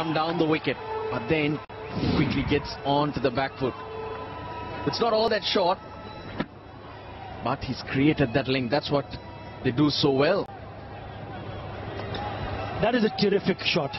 some down the wicket, but then quickly gets on to the back foot. It's not all that short, but he's created that length. That's what they do so well. That is a terrific shot.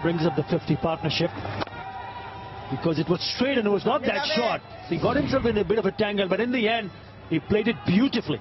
Brings up the 50 partnership. Because it was straight and it was not that short. So he got himself in a bit of a tangle, but in the end, he played it beautifully.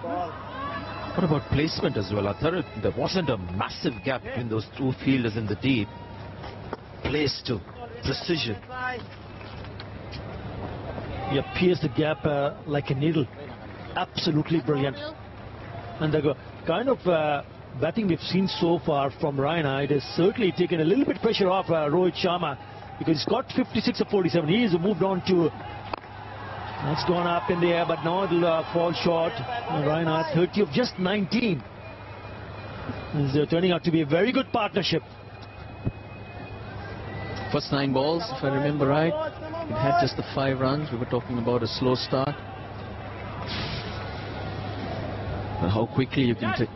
What about placement as well? I thought there wasn't a massive gap between those two fielders in the deep. Placed to precision. He pierced the gap like a needle. Absolutely brilliant. And the kind of batting we've seen so far from Raina, it has certainly taken a little bit pressure off Rohit Sharma, because he's got 56 of 47. He has moved on to... It's gone up in the air, but now it'll fall short. Raina, 30 of just 19. It's turning out to be a very good partnership. First 9 balls, if I remember right, it had just the 5 runs. We were talking about a slow start. But how quickly you can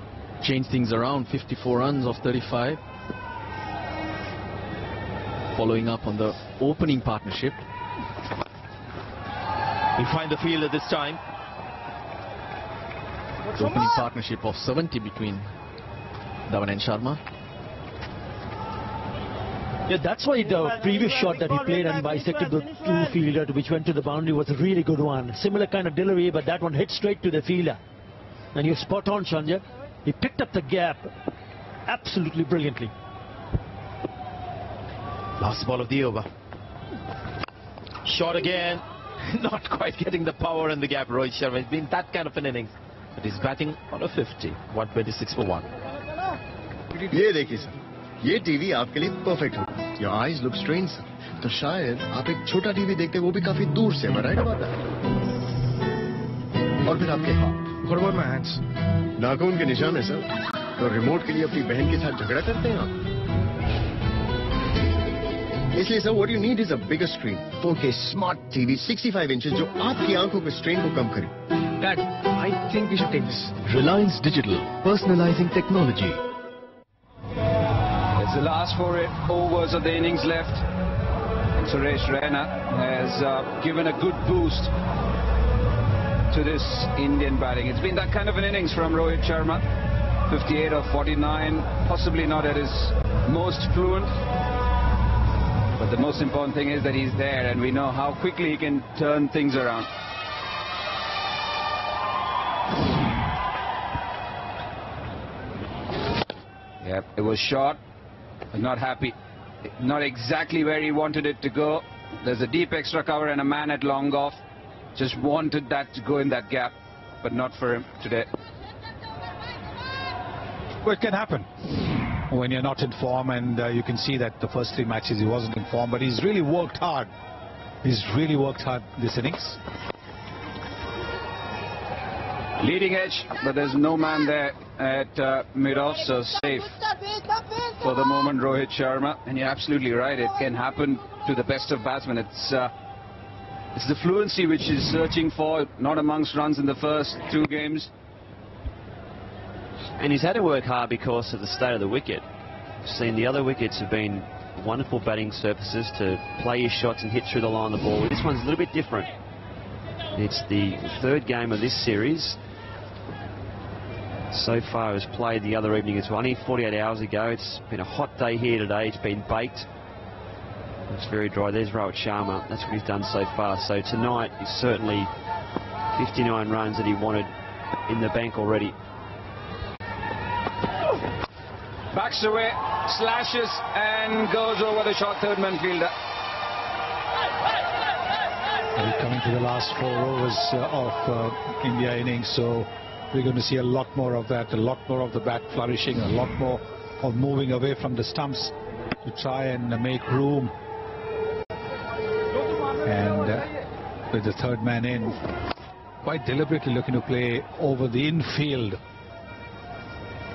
change things around. 54 runs off 35. Following up on the opening partnership. We find the fielder this time. The opening partnership of 70 between Dhawan and Sharma. Yeah, that's why the previous shot that he played and bisected the two fielder which went to the boundary was a really good one. Similar kind of delivery, but that one hit straight to the fielder. And you're spot on, Sanjay. He picked up the gap absolutely brilliantly. Last ball of the over. Shot again. Not quite getting the power and the gap. Rohit Sharma. It's been that kind of an innings. But he's batting on a 50. 126 for 1. ये देखिए sir, ये TV आपके लिए perfect होगा. Your eyes look strange, sir. तो शायद आप एक छोटा टीवी देखते वो भी काफी दूर से, right about that? और फिर आपके हाथ. What about my hands? नाखून के निशान है सर. तो रिमोट के लिए अपनी बहन के साथ झगड़ा करते हैं आप. इसलिए sir, what you need is a bigger screen. 4K smart TV, 65 inches, जो आपकी आंखों के strain को कम करे. Dad, I think we should take this. Reliance Digital, personalizing technology. It's the last 4 overs of the innings left. And Suresh Raina has given a good boost to this Indian batting. It's been that kind of an innings from Rohit Sharma. 58 of 49, possibly not at his most fluent. But the most important thing is that he's there, and we know how quickly he can turn things around. Yep, it was short, but not happy. Not exactly where he wanted it to go. There's a deep extra cover and a man at long off. Just wanted that to go in that gap, but not for him today. Well, it can happen when you're not in form, and you can see that the first 3 matches he wasn't in form, but he's really worked hard. He's really worked hard this innings. Leading edge, but there's no man there at mid-off, so safe for the moment, Rohit Sharma. And you're absolutely right, it can happen to the best of batsmen. It's the fluency which he's searching for, not amongst runs in the first 2 games. And he's had to work hard because of the state of the wicket. We've seen the other wickets have been wonderful batting surfaces to play your shots and hit through the line of the ball. This one's a little bit different. It's the 3rd game of this series. So far it was played the other evening as well. Only 48 hours ago. It's been a hot day here today. It's been baked. It's very dry. There's Rohit Sharma. That's what he's done so far. So tonight is certainly 59 runs that he wanted in the bank already. Backs away, slashes and goes over the short third man fielder. We're coming to the last 4 overs of India innings, so we're going to see a lot more of that, a lot more of the bat flourishing, a lot more of moving away from the stumps to try and make room. And with the third man in, quite deliberately looking to play over the infield.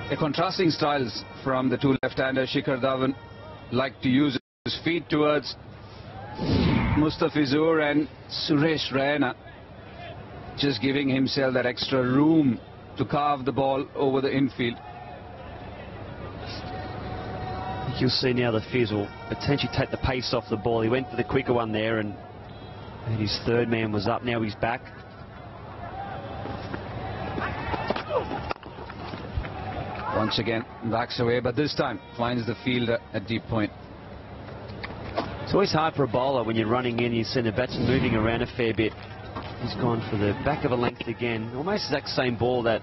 The contrasting styles from the 2 left-handers. Shikhar Dhawan like to use his feet towards Mustafizur, and Suresh Raina just giving himself that extra room to carve the ball over the infield. You'll see now the Fizz will potentially take the pace off the ball. He went for the quicker one there, and his third man was up. Now he's back. Once again, backs away, but this time finds the fielder at deep point. It's always hard for a bowler when you're running in. You see the batsman moving around a fair bit. He's gone for the back of a length again. Almost the exact same ball that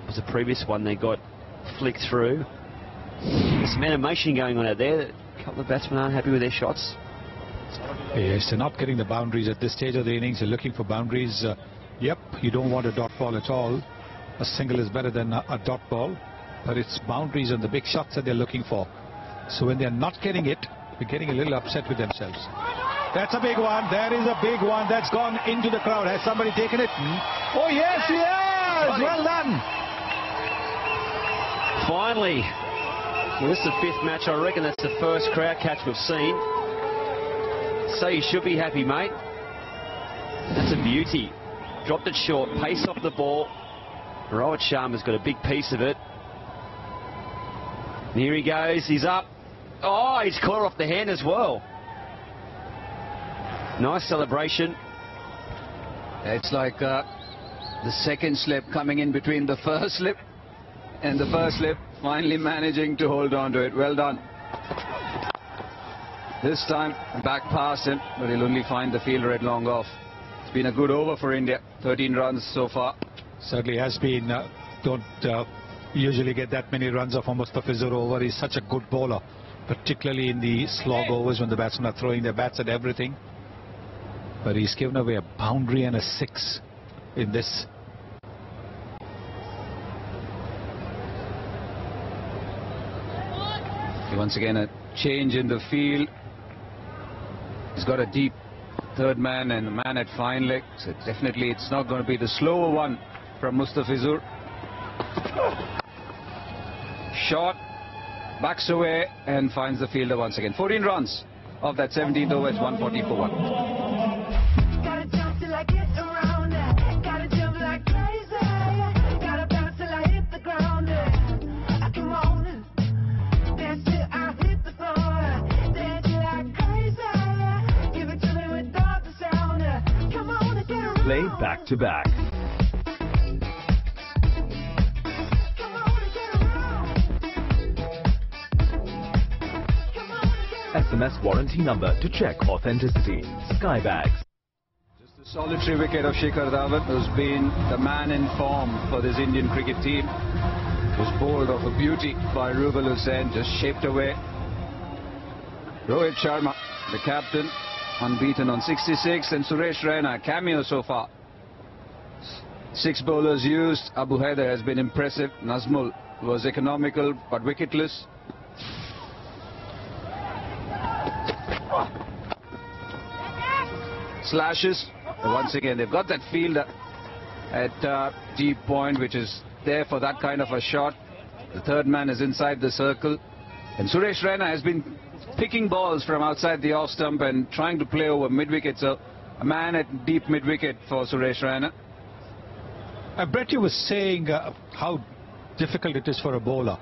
was the previous one they got flicked through. There's some animation going on out there. A couple of batsmen aren't happy with their shots. Yes, they're not getting the boundaries at this stage of the innings. They're looking for boundaries. Yep, you don't want a dot ball at all. A single is better than a dot ball. But it's boundaries and the big shots that they're looking for. So when they're not getting it, they're getting a little upset with themselves. That's a big one. That is a big one. That's gone into the crowd. Has somebody taken it? Oh, yes, yes! Well done. Finally. Well, this is the fifth match. I reckon that's the first crowd catch we've seen. So you should be happy, mate. That's a beauty. Dropped it short. Pace off the ball. Rohit Sharma's got a big piece of it. And here he goes. He's up. Oh, he's caught off the hand as well. Nice celebration. It's like the second slip coming in between the first slip, and the first slip finally managing to hold on to it. Well done. This time back past him, but he'll only find the fielder at long off. It's been a good over for India. 13 runs so far. Certainly has been. Don't usually get that many runs off a Mustafizur over. He's such a good bowler, particularly in the slog overs when the batsmen are throwing their bats at everything. But he's given away a boundary and a 6 in this. Once again, a change in the field. He's got a deep third man and a man at fine leg. So definitely it's not going to be the slower one from Mustafizur. Shot, backs away and finds the fielder once again. 14 runs of that 17th over. It's 140 for 1. Play back to back. SMS warranty number to check authenticity. Skybags. Just a solitary wicket of Shikhar Dhawan, who's been the man in form for this Indian cricket team. It was bowled off a beauty by Rubal Hussain, just shaped away. Rohit Sharma, the captain, unbeaten on 66, and Suresh Raina, cameo so far. 6 bowlers used. Abu Haider has been impressive. Nazmul was economical but wicketless. Slashes. Once again, they've got that fielder at deep point, which is there for that kind of a shot. The third man is inside the circle. And Suresh Raina has been picking balls from outside the off stump and trying to play over mid-wicket. So a man at deep mid-wicket for Suresh Raina. Brett, you was saying how difficult it is for a bowler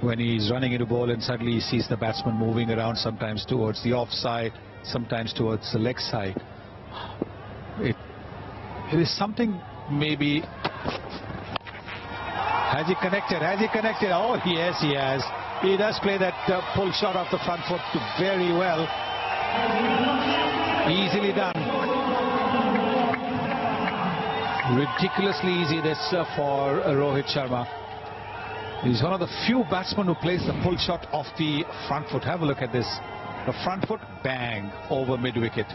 when he's running into ball and suddenly he sees the batsman moving around, sometimes towards the offside, sometimes towards the leg side. It is something maybe. Has he connected? Has he connected? Oh, yes, he has. He does play that pull shot off the front foot very well. Easily done. Ridiculously easy this for Rohit Sharma. He's one of the few batsmen who plays the pull shot off the front foot. Have a look at this. The front foot, bang, over mid-wicket.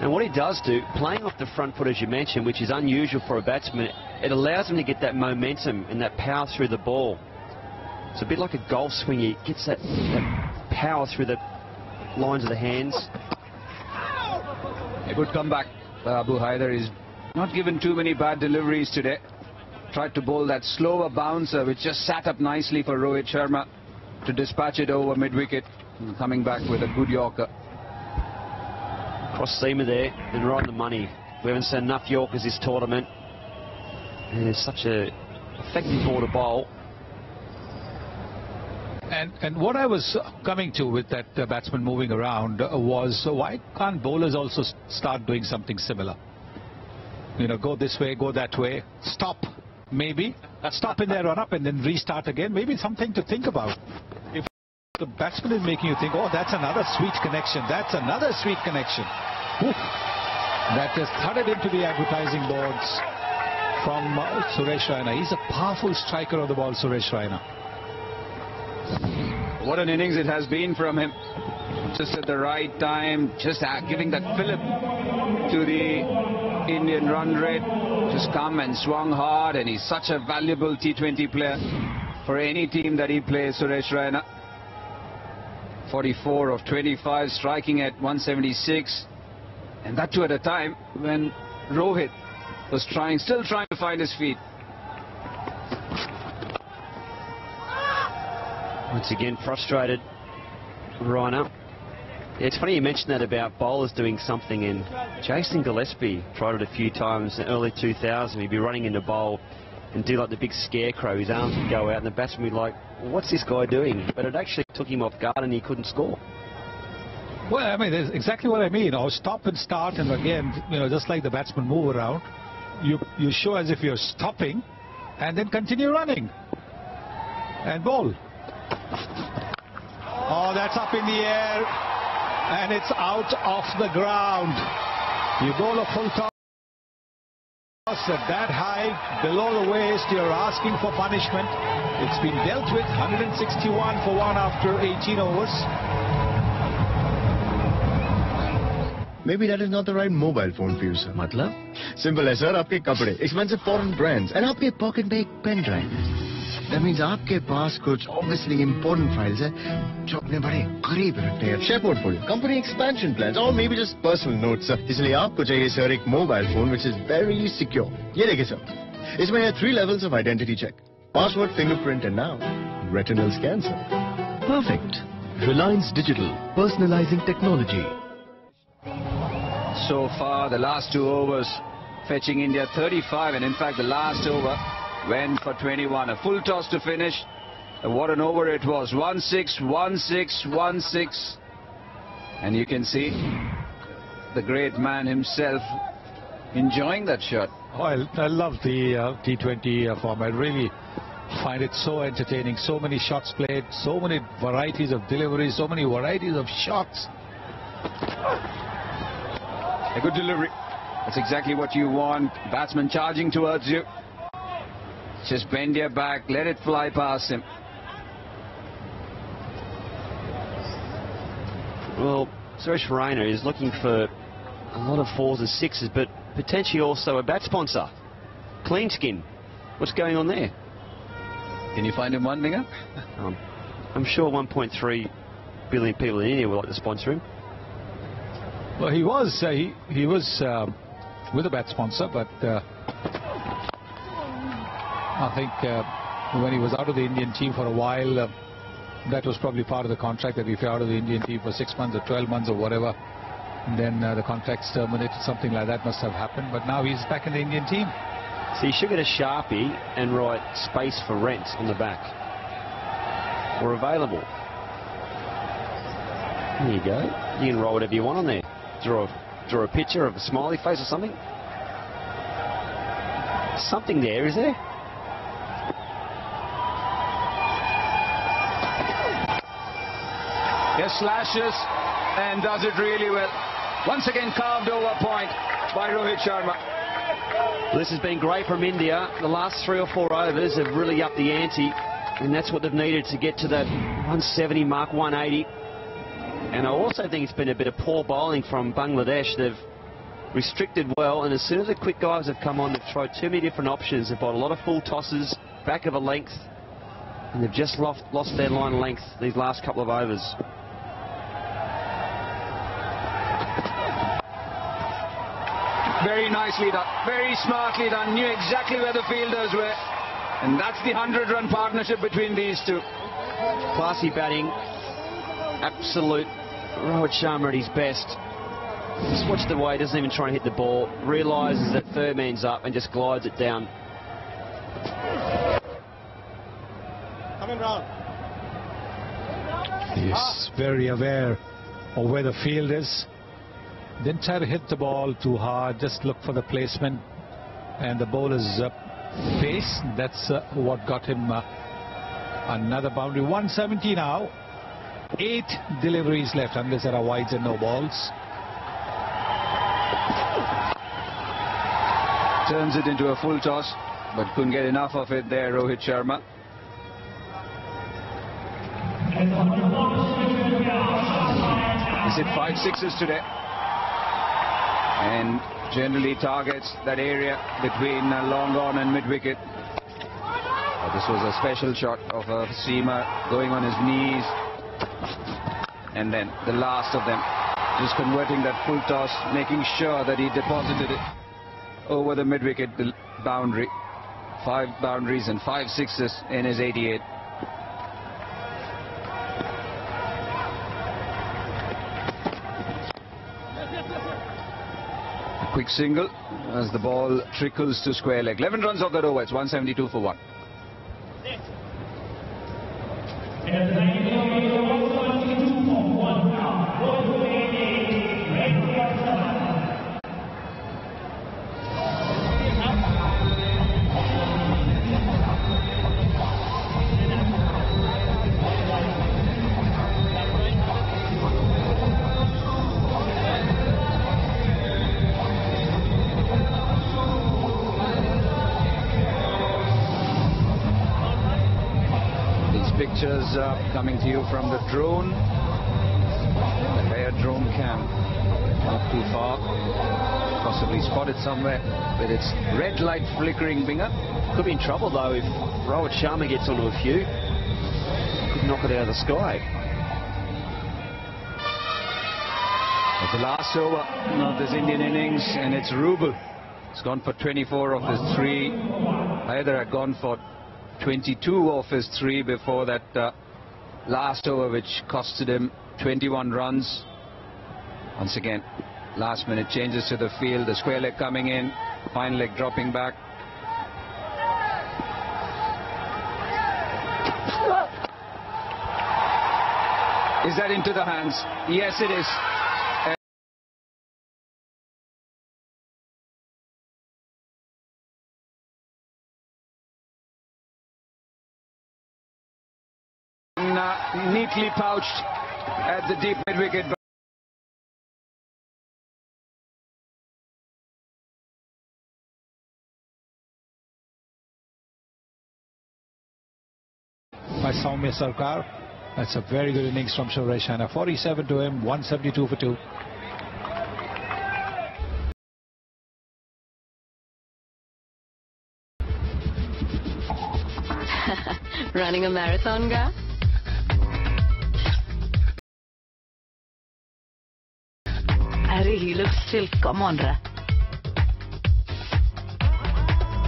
And what he does do, playing off the front foot as you mentioned, which is unusual for a batsman, it allows him to get that momentum and that power through the ball. It's a bit like a golf swing. He gets that power through the lines of the hands. A good comeback. Abu Haider is not given too many bad deliveries today. Tried to bowl that slower bouncer, which just sat up nicely for Rohit Sharma to dispatch it over mid-wicket. Coming back with a good Yorker. Cross seamer there and right on the money. We haven't seen enough Yorkers this tournament. And it's such a effective ball to bowl. And what I was coming to with that batsman moving around was why can't bowlers also start doing something similar? You know, go this way, go that way, stop, maybe, stop in their run-up and then restart again. Maybe something to think about. If the batsman is making you think, oh, that's another sweet connection, that's another sweet connection. Oof. That just thudded into the advertising boards from Suresh Raina. He's a powerful striker of the ball, Suresh Raina. What an innings it has been from him. Just at the right time, just giving that fillip to the Indian run rate. Just come and swung hard, and he's such a valuable T20 player for any team that he plays, Suresh Raina. 44 of 25, striking at 176. And that too at a time when Rohit was still trying to find his feet. Once again, frustrated, Raina. It's funny you mentioned that about bowlers doing something, and Jason Gillespie tried it a few times in the early 2000s. He'd be running into bowl and do like the big scarecrow. His arms would go out and the batsman would be like, what's this guy doing? But it actually took him off guard and he couldn't score. Well, I mean, that's exactly what I mean. You know, stop and start, and again, you know, just like the batsman move around, you show as if you're stopping and then continue running and bowl. Oh, that's up in the air and it's out of the ground. You bowl a full toss at that high, below the waist, you're asking for punishment. It's been dealt with, 161 for one after 18 overs. Maybe that is not the right mobile phone for you, sir. Matlab? Simple है sir, आपके कपड़े, expensive foreign brands, and आपके pocket में एक pen drive है. That means आपके पास कुछ obviously important files है, जो अपने बड़े करीब रखते हैं. Share portfolio, company expansion plans, or maybe just personal notes, sir. इसलिए आपको चाहिए sir एक mobile phone which is very secure. ये देखिए sir, इसमें है 3 levels of identity check, password, fingerprint, and now retinal scan, sir. Perfect. Reliance Digital, personalizing technology. So far, the last 2 overs fetching India 35, and in fact the last over went for 21. A full toss to finish. What an over it was. 1-6, 1-6, 1-6. And you can see the great man himself enjoying that shot. Oh, I love the T20 format. Really find it so entertaining. So many shots played, so many varieties of deliveries, so many varieties of shots. A good delivery. That's exactly what you want. Batsman charging towards you. Just bend your back, let it fly past him. Well, Suresh Raina is looking for a lot of 4s and 6s, but potentially also a bat sponsor. Clean Skin. What's going on there? Can you find him one, Ninger? I'm sure 1.3 billion people in India would like to sponsor him. Well, he was with a bat sponsor, but I think when he was out of the Indian team for a while, that was probably part of the contract, that if you're out of the Indian team for 6 months or 12 months or whatever, then the contract's terminated. Something like that must have happened. But now he's back in the Indian team. So you should get a Sharpie and write space for rent on the back. Or available. There you go. You can write whatever you want on there. Draw a picture of a smiley face or something. Something there, is there? Yes, slashes and does it really well. Once again carved over point by Rohit Sharma. Well, this has been great from India. The last 3 or 4 overs have really upped the ante, and that's what they've needed to get to that 170 mark, 180. And I also think it's been a bit of poor bowling from Bangladesh. They've restricted well, and as soon as the quick guys have come on, they've tried too many different options. They've bowled a lot of full tosses, back of a length, and they've just lost their line length these last couple of overs. Very nicely done, very smartly done, knew exactly where the fielders were, and that's the 100-run partnership between these two. Classy batting, absolute Rohit Sharma at his best. Just watch the way he doesn't even try and hit the ball, realises that third man's up and just glides it down. Coming round. He's very aware of where the field is. Didn't try to hit the ball too hard, just look for the placement. And the bowler's pace, that's what got him another boundary. 170 now. 8 deliveries left, unless there are wides and no balls. Turns it into a full toss, but couldn't get enough of it there, Rohit Sharma. He's hit 5 sixes today, and generally targets that area between long on and mid-wicket. This was a special shot of a seamer going on his knees, and then the last of them, just converting that full toss, making sure that he deposited it over the mid-wicket boundary. 5 boundaries and 5 sixes in his 88. A quick single as the ball trickles to square leg. 11 runs off that over. It's 172 for 1. Pictures coming to you from the drone, the air drone cam, not too far, possibly spotted somewhere with its red light flickering. Binger Could be in trouble though if Rohit Sharma gets onto a few. Could knock it out of the sky. It's the last over of this Indian innings, and it's Rubel. It's gone for 24 of his 3. Either had gone for 22 off his 3 before that last over, which costed him 21 runs. Once again, last minute changes to the field, the square leg coming in, fine leg dropping back. Is that into the hands? Yes, it is. Neatly pouched at the deep mid-wicket. By Soumya Sarkar. That's a very good innings from Suresh Raina. 47 to him, 172 for 2. Running a marathon, guy? Harry, he looks still. Come on, Ra.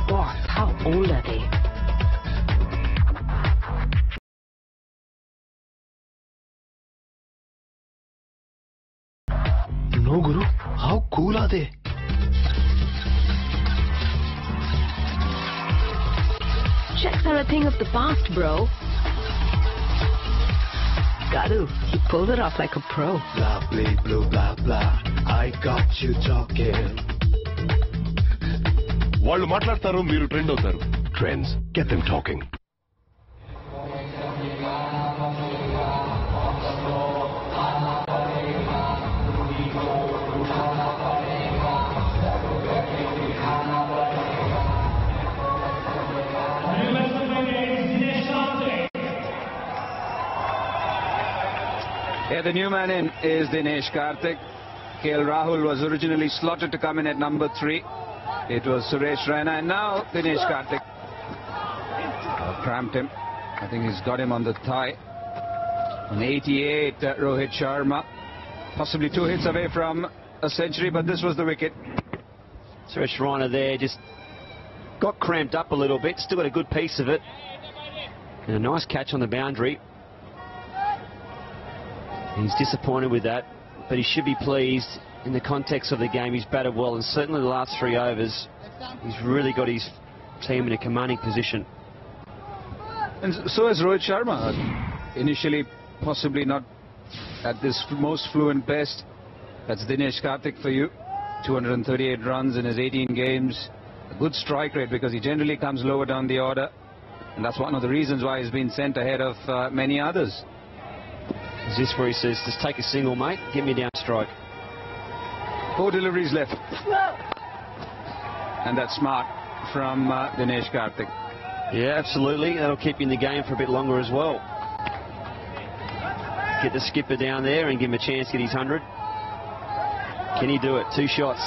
Boss, how old are they? No, Guru. How cool are they? Checks are a thing of the past, bro. Gadu, he pulled it off like a pro. Blah, blah, blah, blah, blah. I got you talking. వాళ్ళు మాట్లాడతారు, మీరు trend అవుతారు. Trends. Get them talking. Yeah, the new man in is Dinesh Karthik. KL Rahul was originally slotted to come in at number 3. It was Suresh Raina, and now Dinesh Karthik cramped him. I think he's got him on the thigh. On 88, Rohit Sharma, possibly 2 hits away from a century, but this was the wicket. Suresh Raina there just got cramped up a little bit, still got a good piece of it. And a nice catch on the boundary. He's disappointed with that, but he should be pleased in the context of the game. He's batted well, and certainly the last 3 overs, he's really got his team in a commanding position. And so has Rohit Sharma. Initially possibly not at this most fluent best. That's Dinesh Karthik for you. 238 runs in his 18 games. A good strike rate because he generally comes lower down the order. And that's one of the reasons why he's been sent ahead of many others. Is this where he says, just take a single, mate, get me down strike. 4 deliveries left. And that's smart from Dinesh Karthik. Yeah, absolutely. That'll keep you in the game for a bit longer as well. Get the skipper down there and give him a chance to get his 100. Can he do it? 2 shots.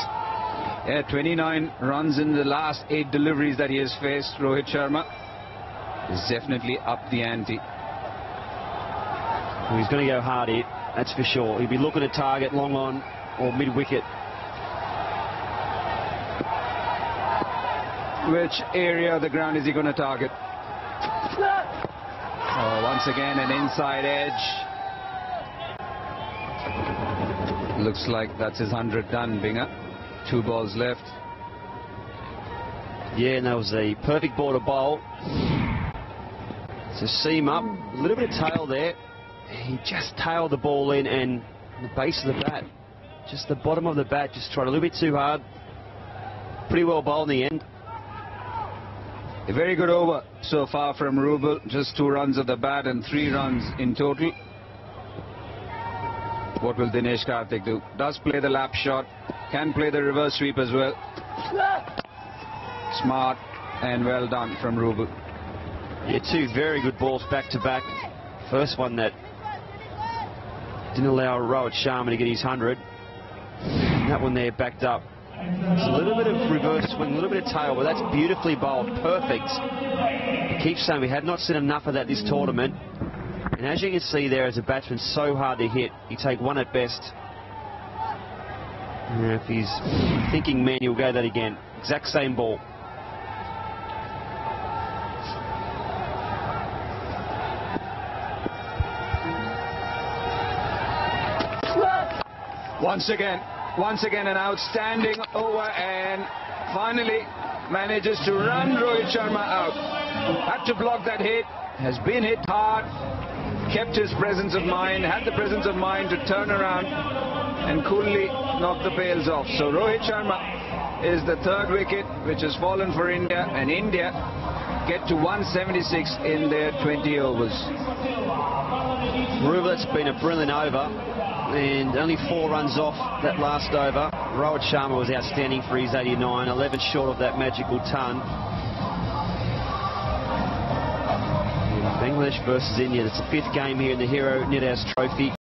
Yeah, 29 runs in the last 8 deliveries that he has faced. Rohit Sharma is definitely up the ante. Well, he's going to go hard here, that's for sure. He'll be looking at target long on or mid-wicket. Which area of the ground is he going to target? Oh, once again, an inside edge. Looks like that's his 100 done, Binger. 2 balls left. Yeah, and that was a perfect ball to bowl. So seam up, a little bit of tail there. He just tailed the ball in, and the base of the bat, just the bottom of the bat, just tried a little bit too hard. Pretty well bowled in the end. A very good over so far from Rubel. Just 2 runs at the bat and 3 runs in total. What will Dinesh Karthik do? Does play the lap shot, can play the reverse sweep as well. Smart and well done from Rubel. Yeah, 2 very good balls back to back. First one that didn't allow Rohit Sharma to get his 100. And that one there backed up. It's a little bit of reverse swing, a little bit of tail, but that's beautifully bowled, perfect. I keep saying we had not seen enough of that this tournament. And as you can see there, as a batsman, so hard to hit. You take 1 at best. And if he's thinking man, he'll go that again. Exact same ball. Once again an outstanding over, and finally manages to run Rohit Sharma out. Had to block that hit, has been hit hard, kept his presence of mind, had the presence of mind to turn around and coolly knock the pails off. So Rohit Sharma is the 3rd wicket which has fallen for India, and India get to 176 in their 20 overs. Rubel, it's been a brilliant over, and only 4 runs off that last over. Rohit Sharma was outstanding for his 89, 11 short of that magical ton. Bangladesh versus India. It's the 5th game here in the Hero Nidaz Trophy.